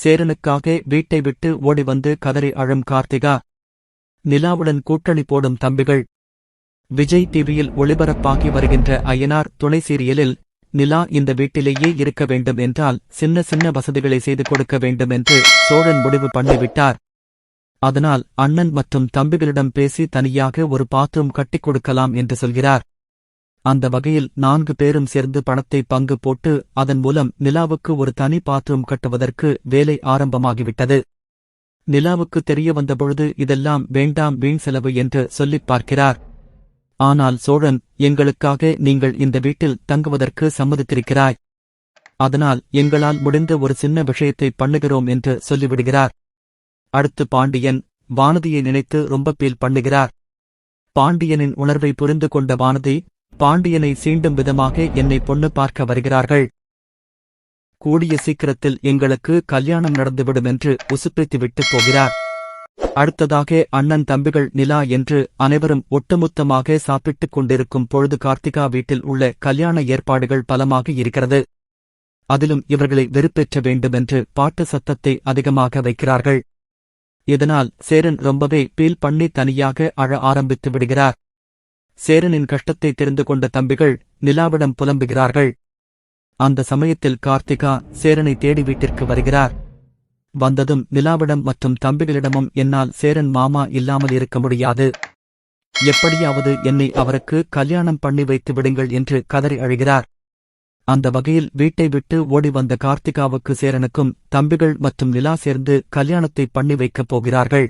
சேரனுக்காக வீட்டை விட்டு ஓடி வந்து கதறி அழும் கார்த்திகா. நிலாவுடன் கூட்டணி போடும் தம்பிகள். விஜய் டிவியில் ஒளிபரப்பாகி வருகின்ற ஐயனார் துணை சீரியலில் நிலா இந்த வீட்டிலேயே இருக்க வேண்டும் என்றால் சின்ன சின்ன வசதிகளை செய்து கொடுக்க வேண்டும் என்று சோழன் முடிவு பண்ணிவிட்டார். அதனால் அண்ணன் மற்றும் தம்பிகளிடம் பேசி தனியாக ஒரு பாத்ரூம் கட்டிக் கொடுக்கலாம் என்று சொல்கிறார். அந்த வகையில் 4 பேரும் சேர்ந்து பணத்தை பங்கு போட்டு அதன் மூலம் நிலாவுக்கு ஒரு தனி பாத்ரூம் கட்டுவதற்கு வேலை ஆரம்பமாகிவிட்டது. நிலாவுக்கு தெரிய வந்தபொழுது இதெல்லாம் வேண்டாம், வீண் செலவு என்று சொல்லிப் பார்க்கிறார். ஆனால் சோழன், எங்களுக்காக நீங்கள் இந்த வீட்டில் தங்குவதற்கு சம்மதித்திருக்கிறாய், அதனால் எங்களால் முடிந்த ஒரு சின்ன விஷயத்தை பண்ணுகிறோம் என்று சொல்லிவிடுகிறார். அடுத்து பாண்டியன் வானதியை நினைத்து ரொம்ப பீல் பண்ணுகிறார். பாண்டியனின் உணர்வை புரிந்து கொண்ட வானதி, பாண்டியனை சீண்டும் விதமாக என்னை பொண்ணு பார்க்க வருகிறார்கள், கூடிய சீக்கிரத்தில் எங்களுக்கு கல்யாணம் நடந்துவிடும் என்று உசுப்பேத்திவிட்டு போகிறார். அடுத்ததாக அண்ணன் தம்பிகள் நிலா என்று அனைவரும் ஒட்டுமொத்தமாக சாப்பிட்டுக் கொண்டிருக்கும் பொழுது கார்த்திகா வீட்டில் உள்ள கல்யாண ஏற்பாடுகள் பலமாக இருக்கிறது. அதிலும் இவர்களை வெறுப்பேற்ற வேண்டுமென்று பாட்டு சத்தத்தை அதிகமாக வைக்கிறார்கள். இதனால் சேரன் ரொம்பவே பீல் பண்ணி தனியாக அழ ஆரம்பித்து விடுகிறார். சேரனின் கஷ்டத்தை தெரிந்து கொண்ட தம்பிகள் நிலாவிடம் புலம்புகிறார்கள். அந்த சமயத்தில் கார்த்திகா சேரனை தேடி வீட்டிற்கு வருகிறார். வந்ததும் நிலாவிடம் மற்றும் தம்பிகளிடமும் என்னால் சேரன் மாமா இல்லாமல் இருக்க முடியாது, எப்படியாவது என்னை அவருக்கு கல்யாணம் பண்ணி வைத்து விடுங்கள் என்று கதறி அழுகிறார். அந்த வகையில் வீட்டை விட்டு ஓடி வந்த கார்த்திகாவுக்கு சேரனுக்கும் தம்பிகள் மற்றும் நிலா சேர்ந்து கல்யாணத்தை பண்ணி வைக்கப் போகிறார்கள்.